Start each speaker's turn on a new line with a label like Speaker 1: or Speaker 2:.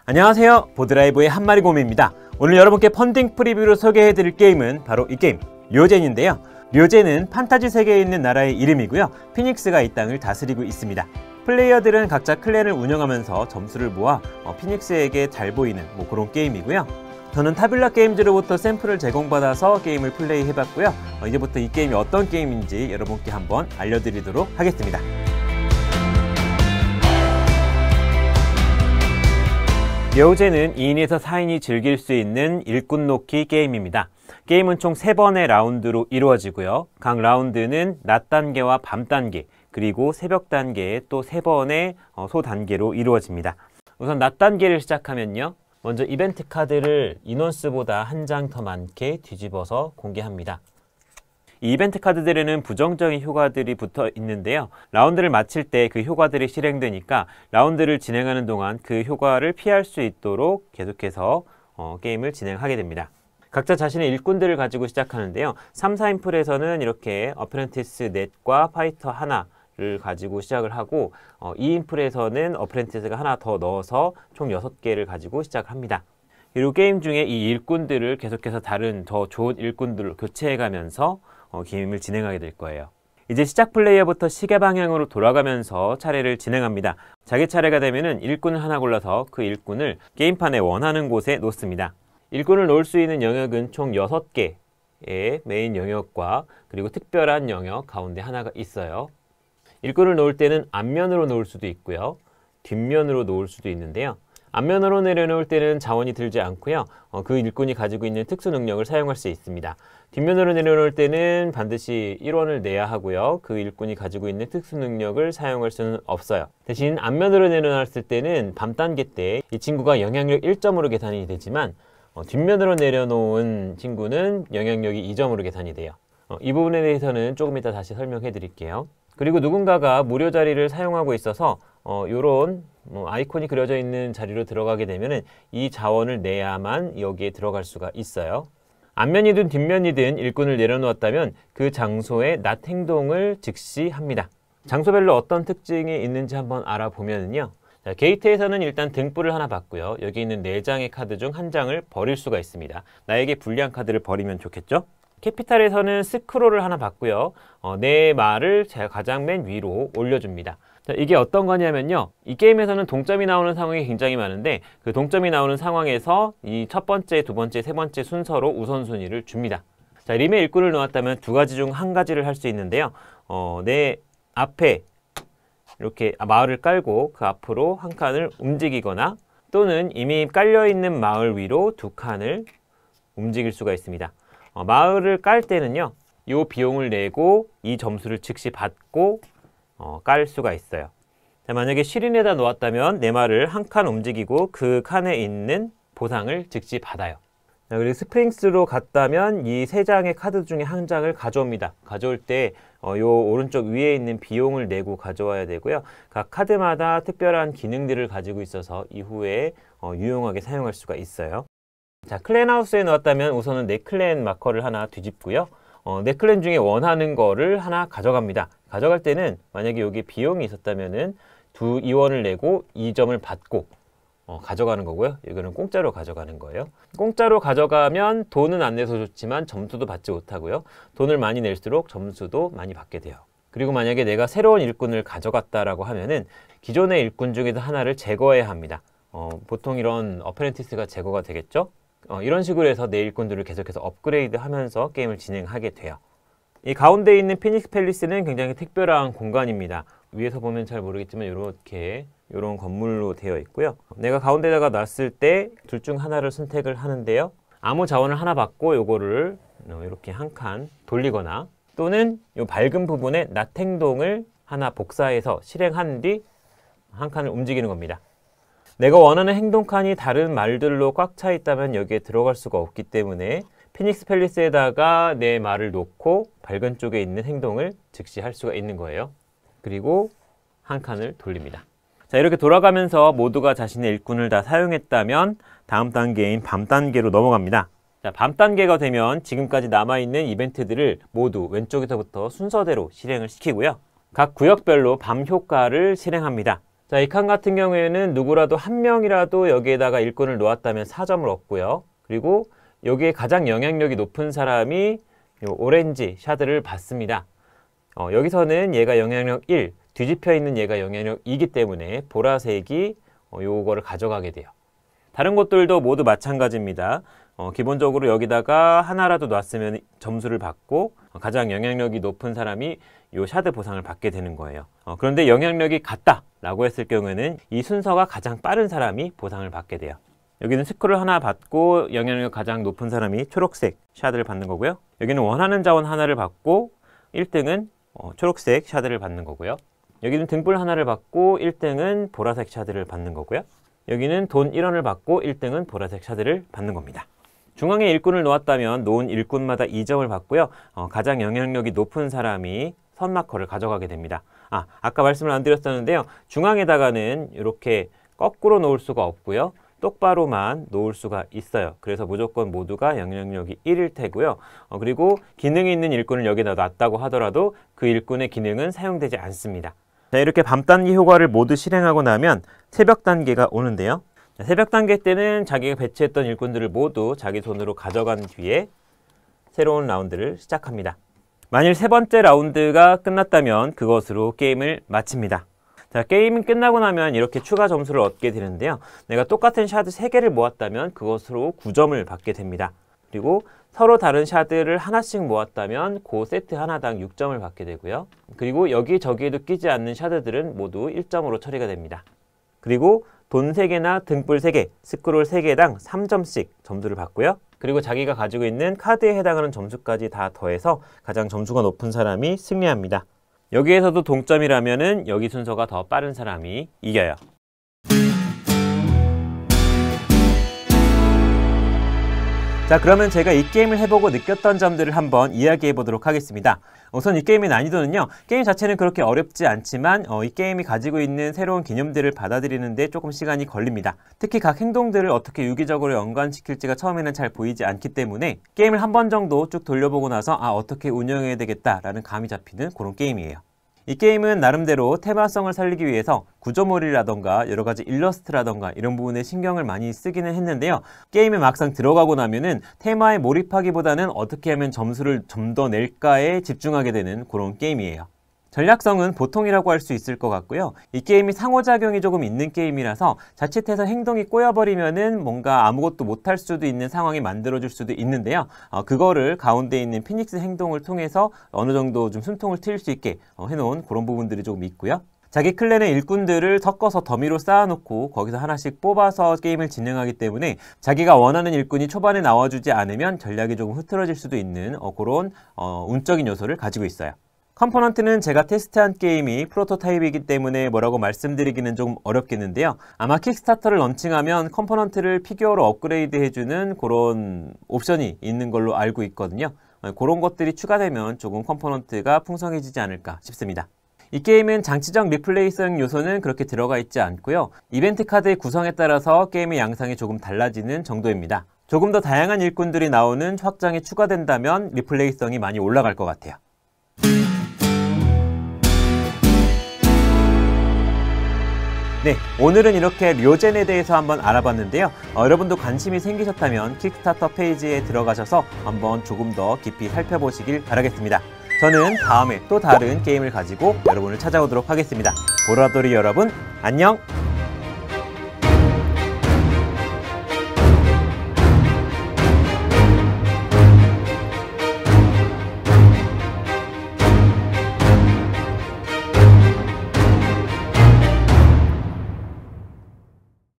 Speaker 1: 안녕하세요, 보드라이브의 한마리곰입니다. 오늘 여러분께 펀딩 프리뷰로 소개해드릴 게임은 바로 이 게임 료젠인데요. 료젠은 판타지 세계에 있는 나라의 이름이고요, 피닉스가 이 땅을 다스리고 있습니다. 플레이어들은 각자 클랜을 운영하면서 점수를 모아 피닉스에게 잘 보이는 그런 게임이고요. 저는 타빌라 게임즈로부터 샘플을 제공받아서 게임을 플레이해봤고요. 이제부터 이 게임이 어떤 게임인지 여러분께 한번 알려드리도록 하겠습니다. 료젠은 2인에서 4인이 즐길 수 있는 일꾼 놓기 게임입니다. 게임은 총 3번의 라운드로 이루어지고요. 각 라운드는 낮 단계와 밤 단계, 그리고 새벽 단계에 또 3번의 소 단계로 이루어집니다. 우선 낮 단계를 시작하면요, 먼저 이벤트 카드를 인원수보다 한 장 더 많게 뒤집어서 공개합니다. 이 이벤트 카드들에는 부정적인 효과들이 붙어 있는데요. 라운드를 마칠 때 그 효과들이 실행되니까 라운드를 진행하는 동안 그 효과를 피할 수 있도록 계속해서 게임을 진행하게 됩니다. 각자 자신의 일꾼들을 가지고 시작하는데요. 3, 4인풀에서는 이렇게 어프렌티스 넷과 파이터 하나를 가지고 시작을 하고 2인풀에서는 어프렌티스가 하나 더 넣어서 총 6개를 가지고 시작합니다. 그리고 게임 중에 이 일꾼들을 계속해서 다른 더 좋은 일꾼들로 교체해가면서 게임을 진행하게 될 거예요. 이제 시작 플레이어부터 시계 방향으로 돌아가면서 차례를 진행합니다. 자기 차례가 되면은 일꾼을 하나 골라서 그 일꾼을 게임판에 원하는 곳에 놓습니다. 일꾼을 놓을 수 있는 영역은 총 6개의 메인 영역과 그리고 특별한 영역 가운데 하나가 있어요. 일꾼을 놓을 때는 앞면으로 놓을 수도 있고요, 뒷면으로 놓을 수도 있는데요. 앞면으로 내려놓을 때는 자원이 들지 않고요, 그 일꾼이 가지고 있는 특수 능력을 사용할 수 있습니다. 뒷면으로 내려놓을 때는 반드시 1원을 내야 하고요, 그 일꾼이 가지고 있는 특수 능력을 사용할 수는 없어요. 대신 앞면으로 내려놨을 때는 밤 단계 때 이 친구가 영향력 1점으로 계산이 되지만 뒷면으로 내려놓은 친구는 영향력이 2점으로 계산이 돼요. 이 부분에 대해서는 조금 이따 다시 설명해 드릴게요. 그리고 누군가가 무료 자리를 사용하고 있어서 요런 아이콘이 그려져 있는 자리로 들어가게 되면은 이 자원을 내야만 여기에 들어갈 수가 있어요. 앞면이든 뒷면이든 일꾼을 내려놓았다면 그 장소에 낮 행동을 즉시 합니다. 장소별로 어떤 특징이 있는지 한번 알아보면요. 자, 게이트에서는 일단 등불을 하나 받고요. 여기 있는 4장의 카드 중 1장을 버릴 수가 있습니다. 나에게 불리한 카드를 버리면 좋겠죠? 캐피탈에서는 스크롤을 하나 받고요. 내 말을 제가 가장 맨 위로 올려줍니다. 자, 이게 어떤 거냐면요, 이 게임에서는 동점이 나오는 상황이 굉장히 많은데 그 동점이 나오는 상황에서 이 첫 번째, 두 번째, 세 번째 순서로 우선순위를 줍니다. 자, 림의 일꾼을 놓았다면 2가지 중 1가지를 할 수 있는데요. 내 앞에 이렇게 마을을 깔고 그 앞으로 한 칸을 움직이거나, 또는 이미 깔려있는 마을 위로 2칸을 움직일 수가 있습니다. 마을을 깔 때는요, 이 비용을 내고 이 점수를 즉시 받고 깔 수가 있어요. 자, 만약에 시린에다 놓았다면 내 말을 한 칸 움직이고 그 칸에 있는 보상을 즉시 받아요. 자, 그리고 스프링스로 갔다면 이 3장의 카드 중에 1장을 가져옵니다. 가져올 때 요 오른쪽 위에 있는 비용을 내고 가져와야 되고요. 각 카드마다 특별한 기능들을 가지고 있어서 이후에 유용하게 사용할 수가 있어요. 자, 클랜하우스에 넣었다면 우선은 내 클랜 마커를 하나 뒤집고요. 내 클랜 중에 원하는 거를 하나 가져갑니다. 가져갈 때는 만약에 여기 비용이 있었다면은 2원을 내고 2점을 받고 가져가는 거고요. 이거는 공짜로 가져가는 거예요. 공짜로 가져가면 돈은 안 내서 좋지만 점수도 받지 못하고요. 돈을 많이 낼수록 점수도 많이 받게 돼요. 그리고 만약에 내가 새로운 일꾼을 가져갔다라고 하면은 기존의 일꾼 중에서 하나를 제거해야 합니다. 보통 이런 어프렌티스가 제거가 되겠죠? 이런 식으로 해서 내 일꾼들을 계속해서 업그레이드 하면서 게임을 진행하게 돼요. 이 가운데 있는 피닉스 팰리스는 굉장히 특별한 공간입니다. 위에서 보면 잘 모르겠지만 이렇게 이런 건물로 되어 있고요. 내가 가운데다가 놨을 때 둘 중 하나를 선택을 하는데요. 아무 자원을 하나 받고 요거를 이렇게 한 칸 돌리거나, 또는 이 밝은 부분에 낮 행동을 하나 복사해서 실행한 뒤 한 칸을 움직이는 겁니다. 내가 원하는 행동 칸이 다른 말들로 꽉 차 있다면 여기에 들어갈 수가 없기 때문에 피닉스 팰리스에다가 내 말을 놓고 밝은 쪽에 있는 행동을 즉시 할 수가 있는 거예요. 그리고 한 칸을 돌립니다. 자, 이렇게 돌아가면서 모두가 자신의 일꾼을 다 사용했다면 다음 단계인 밤 단계로 넘어갑니다. 자, 밤 단계가 되면 지금까지 남아있는 이벤트들을 모두 왼쪽에서부터 순서대로 실행을 시키고요. 각 구역별로 밤 효과를 실행합니다. 자, 이 칸 같은 경우에는 누구라도 한 명이라도 여기에다가 일꾼을 놓았다면 4점을 얻고요. 그리고 여기에 가장 영향력이 높은 사람이 요 오렌지 샤드를 받습니다. 여기서는 얘가 영향력 1, 뒤집혀 있는 얘가 영향력 2이기 때문에 보라색이 요거를 가져가게 돼요. 다른 곳들도 모두 마찬가지입니다. 기본적으로 여기다가 하나라도 놨으면 점수를 받고 가장 영향력이 높은 사람이 요 샤드 보상을 받게 되는 거예요. 그런데 영향력이 같다 라고 했을 경우에는 이 순서가 가장 빠른 사람이 보상을 받게 돼요. 여기는 스크롤 하나 받고 영향력 가장 높은 사람이 초록색 샤드를 받는 거고요. 여기는 원하는 자원 하나를 받고 1등은 초록색 샤드를 받는 거고요. 여기는 등불 하나를 받고 1등은 보라색 샤드를 받는 거고요. 여기는 돈 1원을 받고 1등은 보라색 샤드를 받는 겁니다. 중앙에 일꾼을 놓았다면 놓은 일꾼마다 2점을 받고요. 가장 영향력이 높은 사람이 선마커를 가져가게 됩니다. 아까 말씀을 안 드렸었는데요. 중앙에다가는 이렇게 거꾸로 놓을 수가 없고요. 똑바로만 놓을 수가 있어요. 그래서 무조건 모두가 영향력이 1일 테고요. 그리고 기능이 있는 일꾼을 여기다 놨다고 하더라도 그 일꾼의 기능은 사용되지 않습니다. 자, 이렇게 밤 단계 효과를 모두 실행하고 나면 새벽 단계가 오는데요. 자, 새벽 단계 때는 자기가 배치했던 일꾼들을 모두 자기 손으로 가져간 뒤에 새로운 라운드를 시작합니다. 만일 세 번째 라운드가 끝났다면 그것으로 게임을 마칩니다. 자, 게임이 끝나고 나면 이렇게 추가 점수를 얻게 되는데요. 내가 똑같은 샤드 3개를 모았다면 그것으로 9점을 받게 됩니다. 그리고 서로 다른 샤드를 하나씩 모았다면 그 세트 하나당 6점을 받게 되고요. 그리고 여기저기에도 끼지 않는 샤드들은 모두 1점으로 처리가 됩니다. 그리고 돈 3개나 등불 3개, 스크롤 3개당 3점씩 점수를 받고요. 그리고 자기가 가지고 있는 카드에 해당하는 점수까지 다 더해서 가장 점수가 높은 사람이 승리합니다. 여기에서도 동점이라면은 여기 순서가 더 빠른 사람이 이겨요. 자, 그러면 제가 이 게임을 해보고 느꼈던 점들을 한번 이야기해 보도록 하겠습니다. 우선 이 게임의 난이도는요, 게임 자체는 그렇게 어렵지 않지만 이 게임이 가지고 있는 새로운 개념들을 받아들이는데 조금 시간이 걸립니다. 특히 각 행동들을 어떻게 유기적으로 연관시킬지가 처음에는 잘 보이지 않기 때문에 게임을 한 번 정도 쭉 돌려보고 나서 어떻게 운영해야 되겠다라는 감이 잡히는 그런 게임이에요. 이 게임은 나름대로 테마성을 살리기 위해서 구조물이라던가 여러가지 일러스트라던가 이런 부분에 신경을 많이 쓰기는 했는데요. 게임에 막상 들어가고 나면은 테마에 몰입하기보다는 어떻게 하면 점수를 좀 더 낼까에 집중하게 되는 그런 게임이에요. 전략성은 보통이라고 할 수 있을 것 같고요. 이 게임이 상호작용이 조금 있는 게임이라서 자칫해서 행동이 꼬여버리면은 뭔가 아무것도 못할 수도 있는 상황이 만들어질 수도 있는데요. 그거를 가운데 있는 피닉스 행동을 통해서 어느 정도 좀 숨통을 트일 수 있게 해놓은 그런 부분들이 조금 있고요. 자기 클랜의 일꾼들을 섞어서 더미로 쌓아놓고 거기서 하나씩 뽑아서 게임을 진행하기 때문에 자기가 원하는 일꾼이 초반에 나와주지 않으면 전략이 조금 흐트러질 수도 있는 그런 운적인 요소를 가지고 있어요. 컴포넌트는 제가 테스트한 게임이 프로토타입이기 때문에 뭐라고 말씀드리기는 좀 어렵겠는데요. 아마 킥스타터를 런칭하면 컴포넌트를 피규어로 업그레이드 해주는 그런 옵션이 있는 걸로 알고 있거든요. 그런 것들이 추가되면 조금 컴포넌트가 풍성해지지 않을까 싶습니다. 이 게임은 장치적 리플레이성 요소는 그렇게 들어가 있지 않고요. 이벤트 카드의 구성에 따라서 게임의 양상이 조금 달라지는 정도입니다. 조금 더 다양한 일꾼들이 나오는 확장이 추가된다면 리플레이성이 많이 올라갈 것 같아요. 네, 오늘은 이렇게 료젠에 대해서 한번 알아봤는데요. 여러분도 관심이 생기셨다면 킥스타터 페이지에 들어가셔서 한번 조금 더 깊이 살펴보시길 바라겠습니다. 저는 다음에 또 다른 게임을 가지고 여러분을 찾아오도록 하겠습니다. 보라돌이 여러분, 안녕!